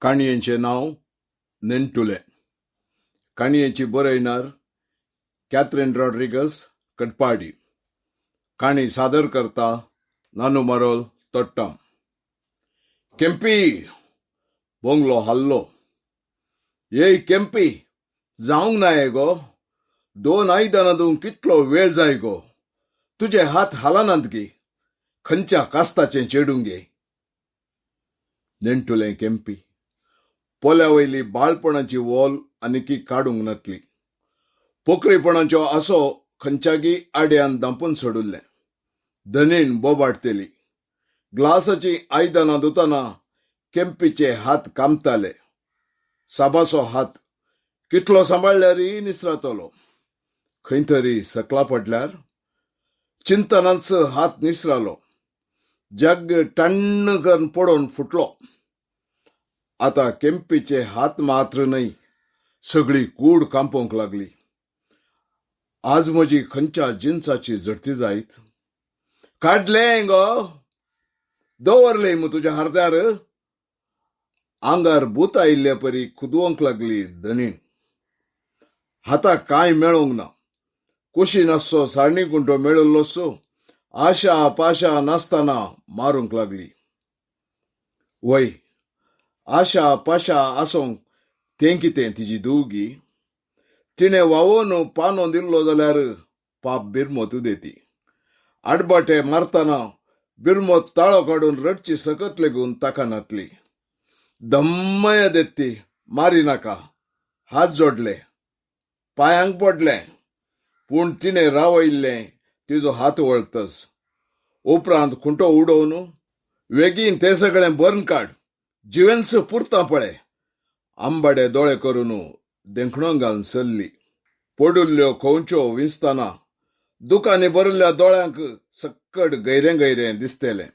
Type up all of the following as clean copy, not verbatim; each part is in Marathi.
काणयेचें नांव नेंटुले. काणयेची बरयणार कॅथरीन रॉड्रिगस कटपाडी. काणी सादर करता नानू मारोल तोट्टाम. केम्पी बोंगलो हल्लो. ये केम्पी जावंक नाये गो. 2 आयदनां दिवंक कितलो वेळ जाय गो. तुजे हात हालनात गे. खंयच्या कास्ताचें चेडूंक गे. नेंटुलें केम्पी. पोल्या वयली बाळपणाची वोल आनिकी काडूंक नातली. पोखरीपणाच्यो आसो खंयच्यागी आड्यान दांपून सोडुल्लें. धनीन बोबाटतेली. ग्लासाची आयदनां धुतना केम्पीचे हात कामताले. साबासो हात कितलो सांबाळल्यारय निसरातलो. खंय तरी सकला पडल्यार चिंतनांच हात निसरालो. जग टण्ण करून पडोवन फुटलो. आता केम्पीचे हात मात्र न्हय, सगळी कूड कांपोवंक लागली. आज म्हजी खंयच्या जिन्साची झडती जायत. काडलें गो. दवरले मू तुज्या हार्द्यार. आंगार भूत आयिल्ल्या परी खुदवंक लागली धनीण. हाताक कांय मेळोंक ना. कुशीन आसचो सारणी कुंटो मेळिल्लोसो आशा पाशा नासतना मारूंक लागली. वय, आशा पाशा आसोंक तें कितें तिजी दुगी. तिणें वावोन पानो दिल्लो जाल्यार पाप बिरमोत उदेती. आडबाटे मारतना बिरमोत ताळो काडून रडची सकत लेगून ताका नातली. धम्मय देत्ती, मारी नाका. हात जोडले, पांयांक पडलें. पूण तिणें रावयल्लें तिजो हात वळतस. उपरांत खुंटो उडोवन वेगीन तें सगळें बर्न काड. जिवेंस पुरता पळय. आंबाडे दोळे करून देखणो घालून सरली. पडुल्ल्यो खंवच्यो विंचतना दुखांनी भरिल्ल्या दोळ्यांक सक्कड गैरें गैरें दिसतेलें.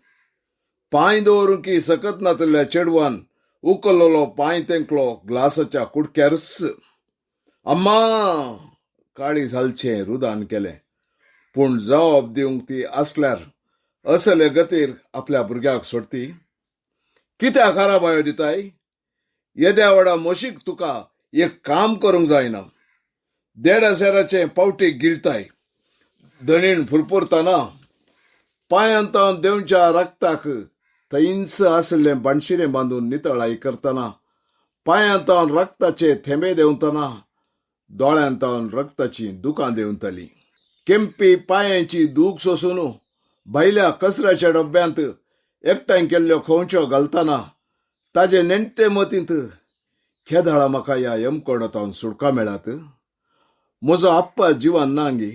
पांय दवरूंकी सकत नातल्या चेडवान उकल्लोलो पांय तेंकलो ग्लासाच्या कुडक्यारस. अम्मा काळीज हालचें रुदान केलें. पूण जबाब दिवंक ती आसल्यार असले गतीर आपल्या भुरग्याक सोडती. कित्याक खाराबायो दिताय. येद्या व्हडा मोशीक तुका एक काम करूंक जायना. 1.5 सेराचें पावटीक गिळताय. धनीण फुरफुरतना पांयांत देवच्या रक्ताक थंयच आसलें बाणशिरें बांदून नितळाई करतना पांयांत रक्ताचे थेंबे देंवतना दोळ्यांत रक्ताची दुकां देंवतली. केम्पी पांयांची दूख सोसून भायल्या कचऱ्याच्या डब्यांत एकठांय केल्ल्यो खंवच्यो घालतना ताजे नेण्टे मतींत खेदाळा म्हाका ह्या यमकोडांत सुटका मेळात. म्हजो आप्पा जिवान ना गे.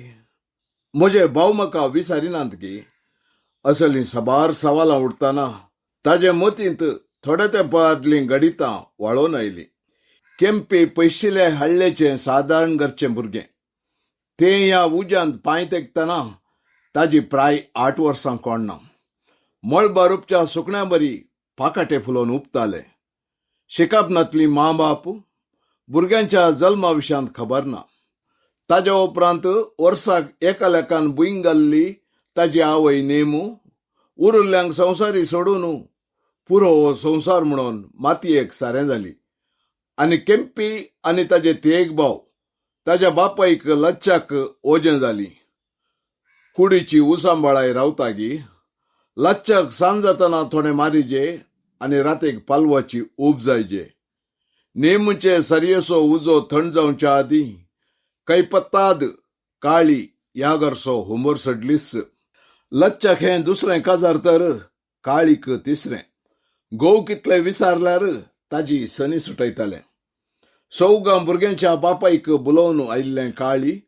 म्हजे भाव म्हाका विसारिनात गे. असलीं साबार सवालां उडतना ताजे मतींत थोड्या तेंपा आदलीं घडितां वाळोवन आयलीं. केम्पी पयशिले हाडलेचें सादारण घरचें भुरगें. तें ह्या उज्यांत पांय तेकतना ताजी प्राय 8 वर्सां कोणना. मळबारूपच्या सुकण्या बरी पाकाटे फुलोवन उपताले. शिकप नातली माँ बाप भुरग्यांच्या जल्मा विशयांत खबर ना. ताज्या उपरांत वर्साक एका लेकान बुयींग घाल्ली ताजी आवय नेमू. उरिल्ल्यांक संवसारी सोडून पुरो संवसार म्हणून मातयेक सारें जाली. आनी केम्पी आनी ताजे तेग भाव ताज्या बापायक लच्छाक ओजें जाली. कुडीची उसांबाळाय रावतागी लच्छाक सांज जातना थोडे मारिजे आनी रातीक पालवाची ऊब जायजे. नेमचे सरयेसो उजो थंड जावच्या आदीं कैपत्ताद काळी यागरसो हुमोर सडलीस. लच्छाक हें दुसरें काजार तर काळीक तिसरें. घोव कितले विसारल्यार ताजी सनी सुटयतालें. सौगां भुरग्यांच्या बापायक बुलोवन आयिल्लें काळी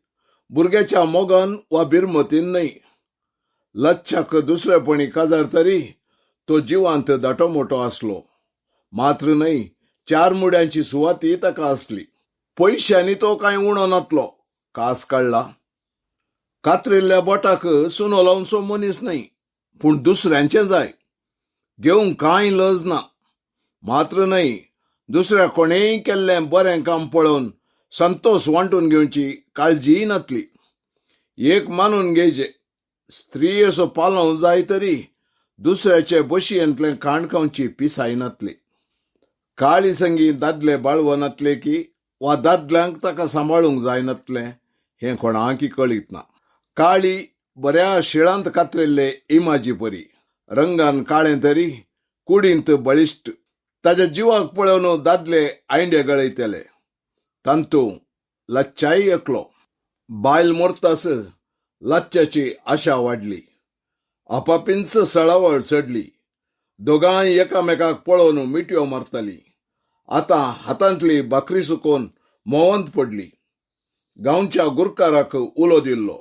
भुरग्याच्या मोगान वा बिरमतीन न्हय. लच्छाक दुसरेपणी काजार तरी तो जिवांत दाटो मोठो आसलो. मात्र न्हय, 4 मुड्यांची सुवाती ताका आसली. पयशांनी तो कांय उणो नातलो. कास काडला. कातरिल्ल्या बोटाक सुनो लावनसो मनीस न्हय, पूण दुसऱ्यांचें जाय. घेवंक कांय लज ना. मात्र न्हय, दुसऱ्या कोणेय केल्लें बरें काम पळोवन संतोष वांटून घेवची काळजीय नातली. एक मानून घेयजे, स्त्री असो पालव जाय तरी दुसऱ्याचे बशयेंतलें खाण खावची पिसाय नातली. काळी संगी दादले बाळवनातले की वा दादल्यांक ताका सांबाळूंक जायनातले हें कोणाकी कळीत ना. काळी बऱ्या शिळांत कातरिल्ले इमाजी परी, रंगान काळें तरी कुडींत बळिश्ट. ताच्या जिवाक पळोवन दादले आयंडे गळयतले. तांतू लच्चाई एकलो. बायल मोरतास लच्च्याची आशा वाडली. आपापिंच सळावळ चडली. दोगांय एकामेकाक पळोवन मिटयो मारतली. आतां हातांतली भाकरी सुकोवन मोवंत पडली. गांवच्या गुरकाराक उलो दिल्लो.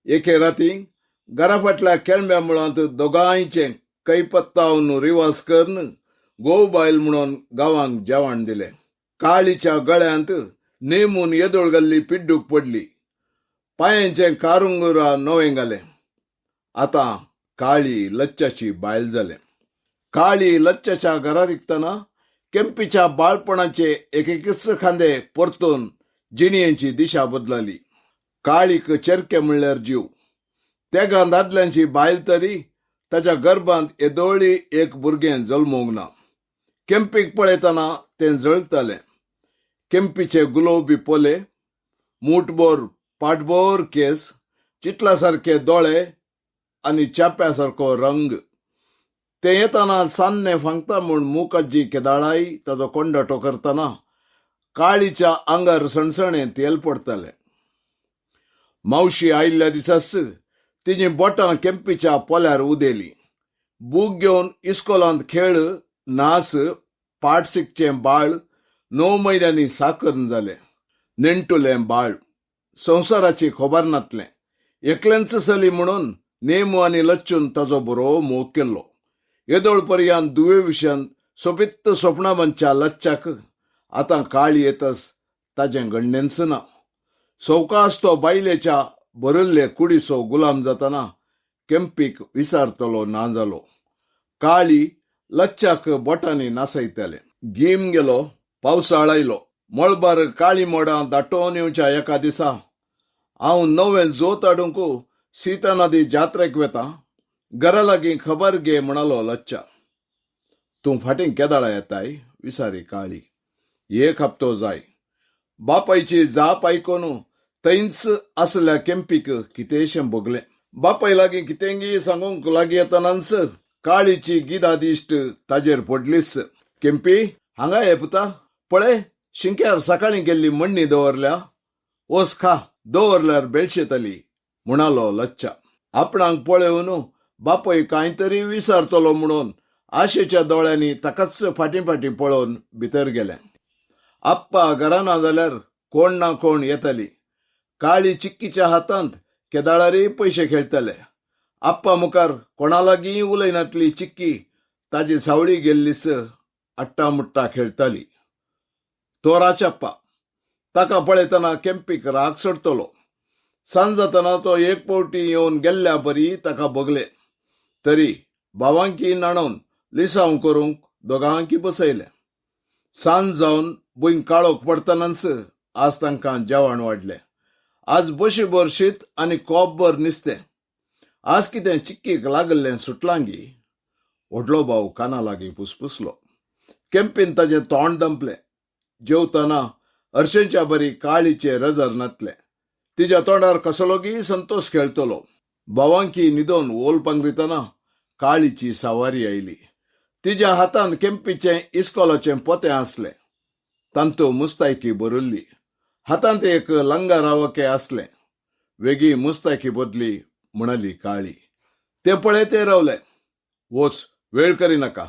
एके रातीं घरा फाटल्या केळम्या मुळांत दोगांयचें कैपत्तावन रिवाज करून गोव बायल म्हणून गांवांक जेवण दिलें. काळीच्या गळ्यांत नेमून येदोळ घाल्ली पिड्डूक पडली. पांयांचें कारुंगुरा नवें घालें. आतां काळी लच्च्याची बायल जालें. काळी लच्च्याच्या घरा रिकतना केंपीच्या बाळपणाचे एकेकीच खांदे परतून जिणयेची दिशा बदलली. काळीक चेरके म्हणल्यार जीव. तेगा दादल्यांची बायल तरी ताच्या गर्भांत येदोळी एक भुरगें जल्मोंक ना. केंपीक पळयतना तें जळटलें. केंपीचे गुलोबी पोले, मूठभर पाटभर केस, चिटलासारखे दोळे आनी चाप्यासारको रंग. ते येताना सान्नें फांगता म्हूण मुखाजी केदाळाई ताचो कोंडाटो करतना काळीच्या आंगार सणसणें तेल पडटलें. मावशी आयिल्ल्या दिसास तिची बोटां केंपीच्या पोल्यार उदेली. बूक घेवन इस्कोलांत खेळ, नाच, पाठ शिकचें बाळ 9 म्हयन्यांनी साकर्ण जालें. नेणटुलें बाळ. संवसाराची खबर नातलें. एकलेंच चली म्हणून नेमू आनी लच्चून ताचो बरो मोग केल्लो. येदोळ पर्यंत दुवे विशयांत सोबित्त स्वप्नावंच्या लच्च्याक आतां काळी येतस ताचें गणनेंच ना. सवकास तो बायलेच्या भरिल्ले कुडीचो गुलाम जातना केंपीक विसारतलो ना जालो. काळी लच्च्याक बोटांनी नासयतले. गीम गेलो, पावसाळ आयलो. मळबार काळी मोडां दाटोवन येवच्या एका दिसा हांव नवें जोत हाडूंक सीता नदी जात्रेक वेतां. घरा लागीं खबर घे म्हणालो लच्चा. तूं फाटीं केदाळा येताय विसारी काळी. एक हप्तो जाय. बापायची जाप आयकून थंयच आसल्या केंपीक कितेंशें भोगलें. बापाय लागीं कितेंगी सांगूंक लागीं येतनाच काळीची गिदा दिश्ट ताजेर पडलीच. केंपी, हांगा ये पुता. पळय, शिंक्यार सकाळीं गेल्ली मण्णी दवरल्या. ओस खा, दवरल्यार बेळशेतली म्हणालो लच्चा. आपणाक पळयोवन बापय कांय तरी विसारतलो म्हणून आशेच्या दोळ्यांनी ताकाच फाटीं फाटीं पळोवन भितर गेलें. आप्पा घरा ना जाल्यार कोण ना कोण येतली. काळी चिक्कीच्या हातांत केदाळारी पयशे खेळटले. आप्पा मुखार कोणा लागीं उलयनातली चिक्की ताजी सावळी गेल्लीच आट्टा मुट्टा खेळटाली. तो राचप्पा. ताका पळयतना केंपीक राग सडटलो. सांज जातना तो एक पावटी येवन गेल्ल्या बरी ताका बगले. तरी भावांकी नाणोवन लिसांव करूंक दोगांकी बसयले. सांज जावन भुंय काळोख पडतनाच आज तांकां जेवण वाडलें. आज बशीभर शीत आनी कोपभर नुस्तें. आज कितें चिक्कीक लागल्लें सुटलांगी. व्हडलो भाव काना लागीं पुसपुसलो. केंपीन ताचें तोंड दंपलें. जेवतना हरशेंच्या बरी काळीचे रजर नातले. तिच्या तोंडार कसलोगी संतोष खेळतलो. भावांकी न्हिदोवन ओल पांगरितना काळीची सावारी आयली. तिच्या हातान केंपीचें इस्कोलाचें पोतें आसलें. तांतू मुस्तायकी बरयल्ली. हातांत एक लंगा रावके आसलें. वेगी मुस्तायकी बदली म्हणली काळी. तें पळय ते रावलें. वोस, वेळ करिनाका.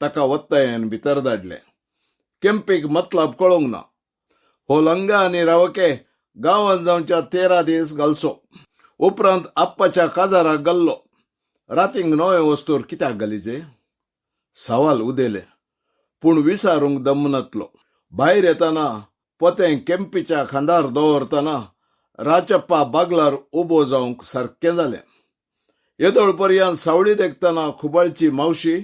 ताका वत्तायन भितर धाडलें. केंपीक मतलब कळोंक ना. हो लंगा आनी रावके गांवांत जावच्या 13 दीस घालचो. उपरांत आप्पाच्या काजाराक घाल्लो. रातींक नवे वस्तूर कित्याक घालीचे? सवाल उदेले. पूण विसारूंक दम नातलो. भायर येतना पोतें केंपीच्या खांदार दवरतना राचप्पा बागलार उबो जावंक सारकें जालें. येदोळ पर्यंत सावळी देखतना खुबाळची मावशी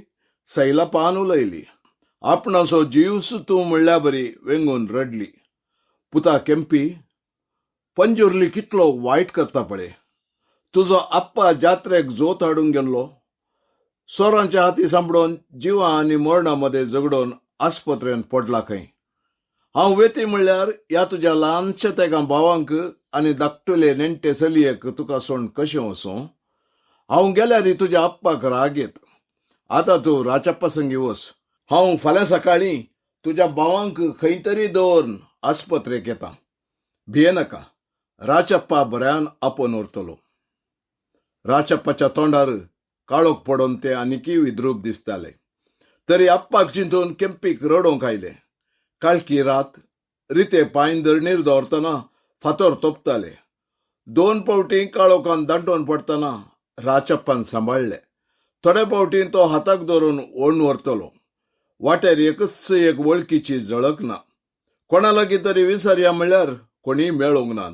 सैलापान उलयली. आपणाचो जीवस तूं म्हणल्या बरी वेंगून रडली. पुता केंपी, पंजुर्ली कितलो वायट करता पळय. तुजो आप्पा जात्रेक जोत हाडूंक गेल्लो. सोरांच्या हाती सांबडोन जिवा आनी मरणां मदें झगडोन आस्पत्रेंत पडला खंय. हांव वेती म्हणल्यार ह्या तुज्या ल्हानशा तेगा भावांक आनी धाकटुले नेण्टे चलयेक तुका सोडून कशें वचूं. हांव गेल्यार तुज्या आप्पाक राग येत. आतां तूं राचप्पा संगी वच. हांव फाल्यां सकाळीं तुज्या भावांक खंय तरी दवरून आस्पत्रेक येता. भियेनाका. राचप्पा बऱ्यान आपोवन उरतलो. राचप्पाच्या तोंडार काळोख पडोवन ते आनिकी विद्रूप दिसताले. तरी आप्पाक चिंतून केंपीक रडोंक आयले. काळकी रात रिते पांय धरणीर दवरतना फातर तोपताले. 2 फावटीं काळोखान दांटोवन पडतना राचप्पान सांबाळले. थोड्या फावटीं तो हाताक धरून ओडून व्हरतलो. वाटेर एकच एक वळखीची झळक ना. कोणा लागीं तरी विचारया म्हणल्यार कोणी मेळोंक नात.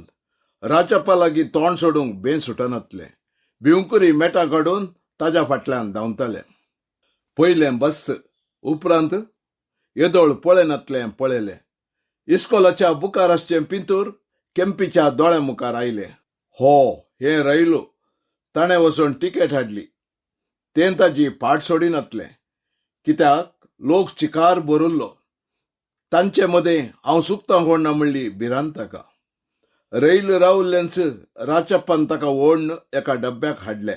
राचप्पा लागीं तोंड सोडूंक बें सुटनातलें. भिवंकुरी मेटां काडून ताज्या फाटल्यान धांवताले. पयलें बस्स, उपरांत येदोळ पळयनातलें पळयलें. इस्कोलाच्या बुकार आसचें पिंतूर केंपीच्या दोळ्या मुखार आयलें. हें रयलो. ताणें वचून तिकेट हाडली. तें ताची फाट सोडिनातलें. कित्याक लोक चिकार भरुल्लो. तांचे मदें हांव चुकतां कोण ना म्हणली भिरांत ताका. रैल रावल्लेंच राचप्पान ताका ओडून एका डब्याक हाडलें.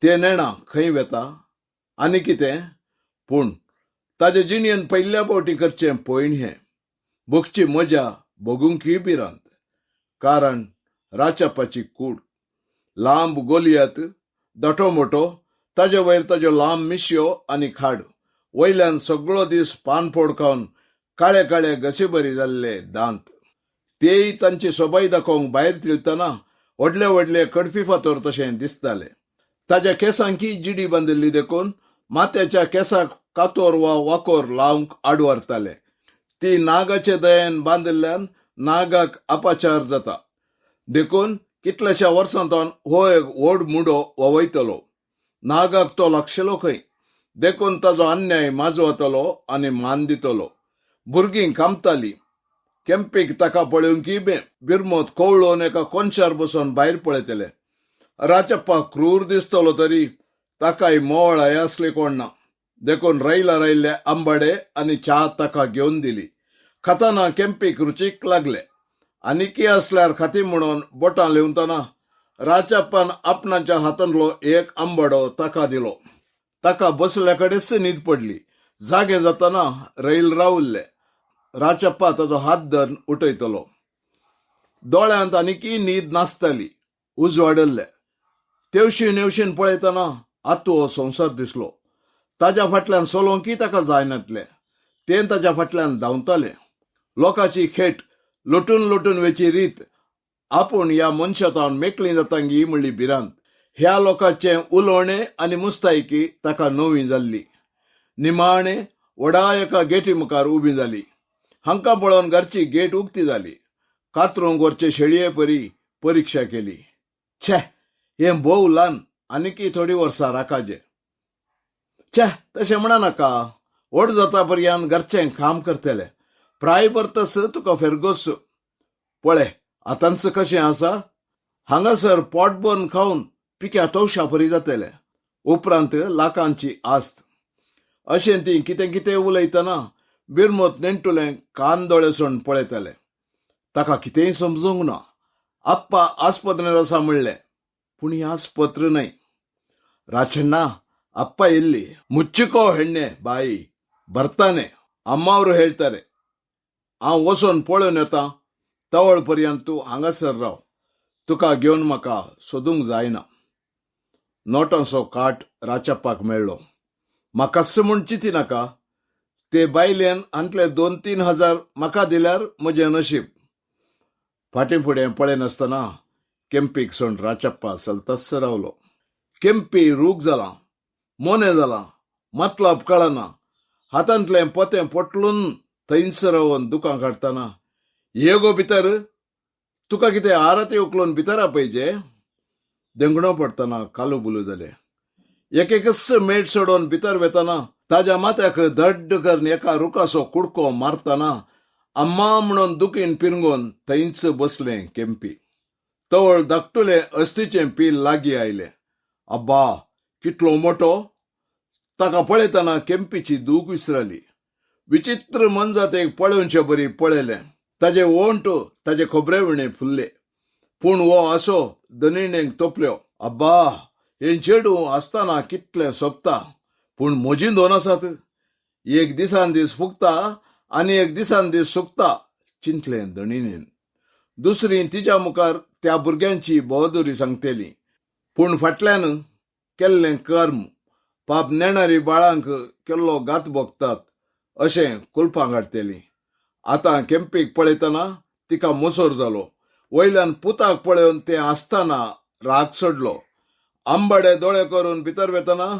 तें नेणा खंय वेता आनी कितें, पूण ताजे जिणेन पयल्या फावटी करचें पयण हें. भोगची मजा भोगूंकय भिरांत. कारण राचप्पाची कूड. लांब गोलयत, दटो मोटो, ताजे वयर ताज्यो लांब मिश्यो आनी खाड. वयल्यान सगळो दीस पानफोड खावन काळे काळे गसेबरी जाल्ले दांत. तेय तांची सोबाय दाखोवंक भायर तिळतना व्हडले व्हडले कडफी फातर तशें दिसताले. ताज्या केसांकी जिडी बांदिल्ली देखून माथ्याच्या केसाक कातोर वा वाकोर लावंक आडवारताले. ती नागाचे दयेन बांदिल्ल्यान नागाक अपाचार जाता देखून कितल्याशा वर्सांतोन हो एक व्हड मुडो ववयतलो. नागाक तो लागशेलो खंय देखून ताजो अन्याय माजवतलो आनी मान दितलो. भुरगीं कामतालीं. केंपीक ताका पळोवंकी बिरमोत कवळोवन एका कोनशार बसून भायर पळयतले. राचप्पा क्रूर दिसतलो तरी ताकाय मोवळाय असले कोण ना. देखून रैलार आयिल्ले आंबाडे आनी च्या ताका घेवन दिली. खातना केंपीक रुचीक लागले. आनिकी असल्यार खाती म्हणून बोटां लिवतना राचप्पान आपणाच्या हातांतलो एक आंबाडो ताका दिलो. ताका बसल्या कडेच न्हीद पडली. जागे जातना रैल रावल्ले. राचप्पा ताजो हात धरून उठयतलो. दोळ्यांत आनिकी न्हीद नासताली. उजवाडल्ले. तेवशीन नेवशीन पळयतना आतू संवसार दिसलो. ताज्या फाटल्यान चलोवंकी ताका जायनातलें. तें ताज्या फाटल्यान धांवतालें. लोकांची खेट लोटून लोटून वेची रीत आपूण ह्या मनशांतावन मेकळीं जातांगी म्हणली भिरांत. ह्या लोकांचें उलोवणें आनी मुस्तायकी ताका नवी जाल्ली. निमाणे व्हडा एका गेटी मुखार उबी जाली. हांकां पळोवन घरची गेट उक्ती जाली. कातरूंक व्हरचे शेळये परी परिक्षा केली. हें भोव ल्हान आनिकी थोडी वर्सां राखाजें. तशें म्हणा नाका. व्हड जाता पर्यंत घरचें काम करतलें. प्राय परतस तुका फेरगोस. पळय आतांच कशें आसा. हांगासर पोटभरून खावन पिक्या तवशा परी जातलें. उपरांत लाखांची आस्त. अशें ती कितें कितें उलयतना बिरमोत नेण्टुलें कान दोळेसून पळयतालें. ताका कितेंय समजूंक ना. आप्पा आस्पत्रेंत आसा म्हणलें. पूण ही आस्पत्र न्हय. राचण्णा ಅಪ್ಪ ಎಲ್ಲಿ? ಮುಚ್ಚಿಕೋ ಹೆಣ್ಣೆ ಬಾಯಿ, ಬರ್ತಾನೆ ಅಮ್ಮವ್ರು ಹೇಳ್ತಾರೆ. वचून पळोवन येता. तवळ पर्यंत तूं हांगासर राव. तुका घेवन म्हाका सोदूंक जायना. नोटांचो काट राचप्पाक मेळ्ळो. म्हाकाच म्हूण चिंती नाका. ते बायलेन हांतले 2-3 हजार म्हाका दिल्यार म्हजें नशीब. फाटीं फुडें पळयनासतना केंपीक सोड राचप्पा सलतस्स रावलो. केंपी रूग जाला, मोने जाला, मतलब कळना. हातांतलें पोतें पोटलून थंयच रावन दुकां काडतना, ये गो भितर, तुका कितें आरती उखलून भितर आपयचे? देंगणो पडतना कालू बुलू जाले. एकेकच मेट सोडून भितर वेतना ताज्या माथ्याक धड्ड करून एका रुखाचो कुडको मारतना अम्मा म्हणून दुखीन पिरंगोन थंयच बसलें केंपी. तवळ धाकटुलें अस्तीचें पील लागीं आयलें. अब्बा कितलो मोठो. ताका पळयतना केंपीची दूख विसरली. विचित्र मनजात एक पळोवचे बरी पळयलें. ताजे ओंट ताजे खोबरेविणे फुल्ले. पूण वो असो दनिणेक तोपल्यो. अब्बा, हे चेडू आसतना कितलें सोबता, पूण म्हजी दोन आसात. एक दिसान दीस फुगता आनी एक दिसान दीस सुकता, चिंतलें दणिणेन. दुसरी तिच्या मुखार त्या भुरग्यांची बहादुरी सांगतेली. पूण फाटल्यान केल्लें कर्म पाप नेणारी बाळांक केल्लो घात भोगतात अशें कुलपां हाडटली. आतां केंपीक पळयतना तिका मोसोर जालो. वयल्यान पुताक पळोवन तें आसतना राग चडलो. आंबाडे दोळे करून भितर वेतना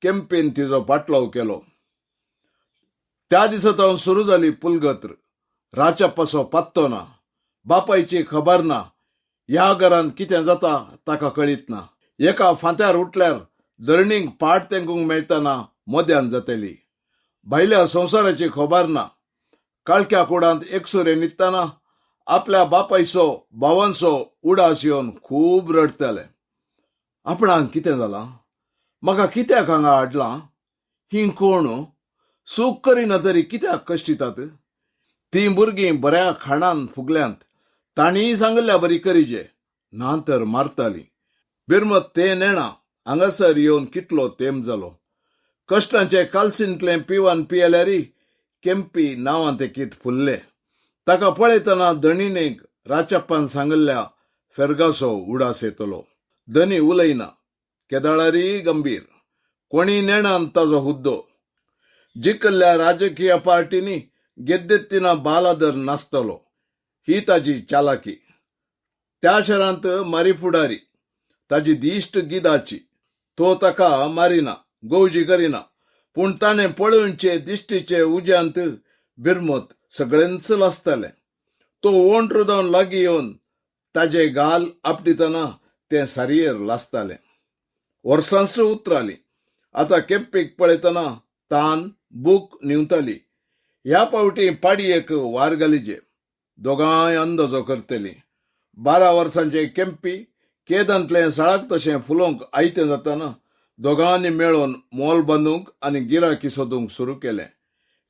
केंपीन तिचो पाटलाव केलो. त्या दिसातावन सुरू जाली पुलगत्र. राच्या पासो पत्तो ना. बापायची खबर ना. ह्या घरांत कितें जाता ताका कळीत ना. एका फांत्यार उठल्यार धरणीक पाट तेंकूंक मेळतना मोद्यान जातली. भायल्या संवसाराची खबर ना. काळक्या कुडांत एकसुरे न्हिदतना आपल्या बापायचो भावांचो उडास येवन खूब रडतले. आपणाक कितें जालां? म्हाका कित्याक हांगा हाडलां? ही कोण? सूख करिना तरी कित्याक कश्टितात? तीं भुरगीं बऱ्या खाणान फुगल्यांत. ताणीय सांगल्या बरी करीजे, ना तर मारताली. बिरमत ते नेणा हांगासर येवन कितलो तेंप जालो. कश्टांचे कालसिंतलें पिवान पियेल्यारी केंपी नांवां तेकीत फुल्ले. ताका पळयतना दणिणेक राचप्पान सांगल्ल्या फेरगासो उडास येतलो. दनी उलयना. केदाळारी गंभीर. कोणी नेणान ताजो हुद्दो. जिखल्ल्या राजकीय पार्टींनी गेद्देत्तिना बालादर नासतलो. ही ताजी चालाकी. त्या शहरांत मारी फुडारी. ताजी दिश्ट गिदाची. तो ताका मारिना, गौजी करिना. पूण ताणें पळोवनचे दिश्टीचे उज्यांत बिरमत सगळ्यांच लासतालें. तो ओंट रुदावन लागीं येवन ताजे गाल आपटितना तें सारयेर लासतालें. वर्सांच उतराली. आतां केंपीक पळयतना तान बूक निवताली. ह्या पावटी पाडयेक वार घालीजे. दोगांय अंदाजो करतली. 12 वर्सांचे केंपी केदांतलें सळाक तशें फुलोवंक आयतें जातना दोगांनी मेळोन मोल बांदूंक आनी गिरायकी सोदूंक सुरू केलें.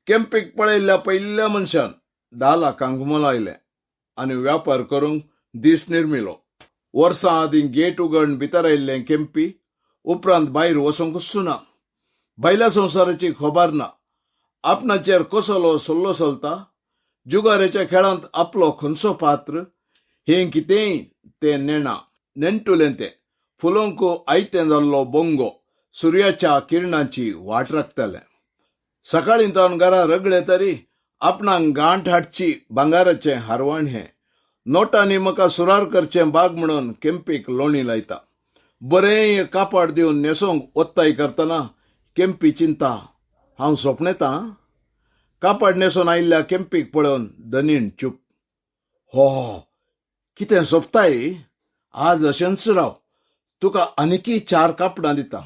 केंपीक पळयल्ल्या पयल्या मनशान 10 लाखांक मोल आयलें आनी व्यापार करूंक दीस निर्मिलो. वर्सां आदीं गेट उगडून भितर आयिल्लें केंपी उपरांत भायर वचोंकच ना. भायल्या संवसाराची खबर ना. आपणाचेर कसलो सल्लो चलता. जुगाराच्या खेळांत आपलो खंयचो पात्र. हें कितेंय तें नेणा. नेणटुलें तें फुलोवंक आयतें जाल्लो बोंगो सुर्याच्या किरणांची वाट राखतालें. सकाळीं तावन घरा रगडे तरी आपणाक गांठ हाडची भांगाराचें हारवण हें. नोटांनी म्हाका सुरार करचें बाग म्हणून केंपीक लोणी लायता. बरें कापड दिवन न्हेसोवंक वत्ताय करतना केंपी चिंता, हांव सोपणेतां? कापड न्हेसोवन आयिल्ल्या केंपीक पळोवन दनीण चूप. हो, कितें सोबताय? आज अशेंच राव. तुका आनिकी 4 कापडां दिता.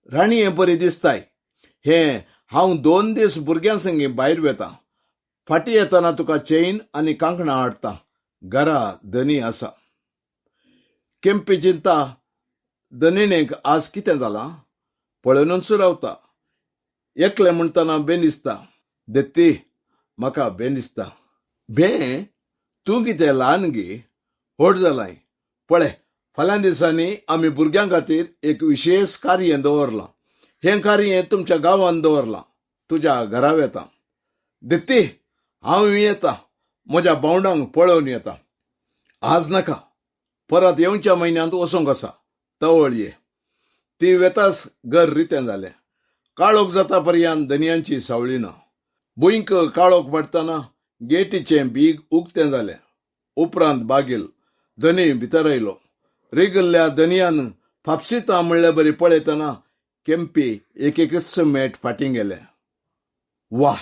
राणी हें बरी दिसताय. हें हांव 2 दीस भुरग्यां संगी भायर वेतां. फाटीं येतना तुका चेन आनी कांकणां हाडटां. घरा दनी आसा. केंपी चिंता, दनीणेक आज कितें जालां? पळोवनूच रावता. एकलें म्हणटना बेन दिसता. देत्ती, म्हाका बेन दिसता. बे? तूं कितें ल्हान गे? व्हड जालाय. पळय, फाल्यां दिसांनी आमी भुरग्यां खातीर एक विशेश कार्य दवरलां. हें कार्य तुमच्या गांवांत दवरलां. तुज्या घरा वेतां. देत्ती, हांव येतां. म्हज्या भावंडांक पळोवन येतां. आज नाका. परत येवच्या म्हयन्यांत वचोंक आसा. तवळ ये. ती वेतास घर रितें जालें. काळोख जाता पर्यंत दनयांची सावळी ना. भुंयक काळोख पडटना गेटीचें बीग उक्तें जालें. उपरांत बागील. दनी भितर आयलो. रिगल्ल्या दनयान फापसिता म्हणले बरी पळयतना केंपी एकच मेट फाटीं गेलें. वा!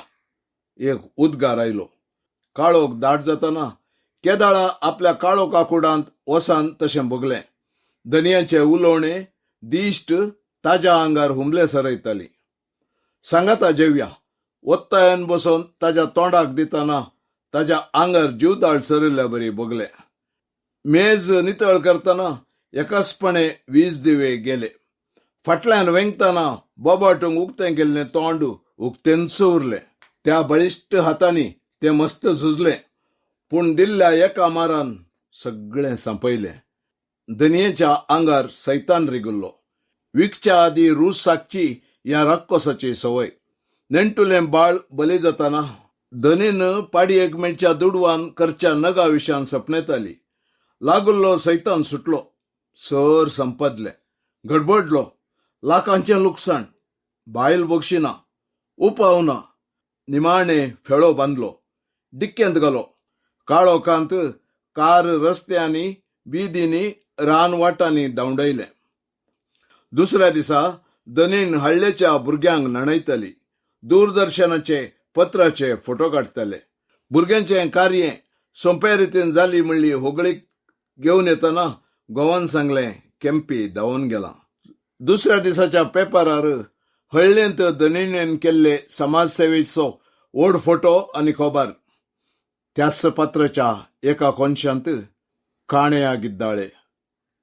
एक उद्गार आयलो. काळोख दाट जातना केदाळा आपल्या काळोखा कुडांत वसान तशें बगलें. दनयाचें उलोवणें दिश्ट ताज्या आंगार हुमले सरयताली. सांगाता जेवया. वत्तायन बसोन ताज्या तोंडाक दितना ताज्या आंगार जीवदाळ सरयल्ल्या बरी बगलें. मेज नितळ करतना एकाचपणे 20 दिवे गेले. फाटल्यान वेंगतना बोबाटूंक उक्तें केल्लें तोंड उक्तेंच उरलें. त्या बळिष्ठ हातांनी ते मस्त झुजले, पूण दिल्ल्या एका मारान सगळें संपयलें. दनयेच्या आंगार सैतान रिगुल्लो. विकच्या आदी रूस सागची ह्या राक्षसाची सवय. नेणटुलें बाळ बली जाताना दनीन पाडी एकमेच्या दुडवान करच्या नगा विशान सपनेताली. लागुल्लो सैतान सुटलो. सर संपदले. गडबडलो. लाखांचें लुकसाण. बायल बगशिना. उपावना. निमाणे फेळो बांदलो. डिक्केंत घालो. काळोखांत कार रस्त्यांनी बिदींनी रानवाटांनी धांवडयले. दुसऱ्या दिसा दनीन हळ्ळेच्या भुरग्यांक न्हणयतली. दूरदर्शनाचे पत्राचे फोटो काडटले. भुरग्यांचें कार्य सोंपे रितीन जाली म्हणली होगळीक घेवन येतना घोवान सांगलें केम्पी धांवून गेला. दुसऱ्या दिसाच्या पेपरार हळ्ळेंत दनीन केल्ले समाजसेवेचो व्हड फोटो आनी खबर. त्याच पत्राच्या एका कोनशांत ಕಾಣೆಯಾಗಿದ್ದಾಳೆ.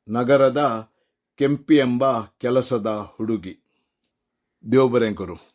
ನಗರದ ಕೆಂಪಿ ಎಂಬ ಕೆಲಸದ ಹುಡುಗಿ. ದೇವ್ ಬರೆಂ ಕರು.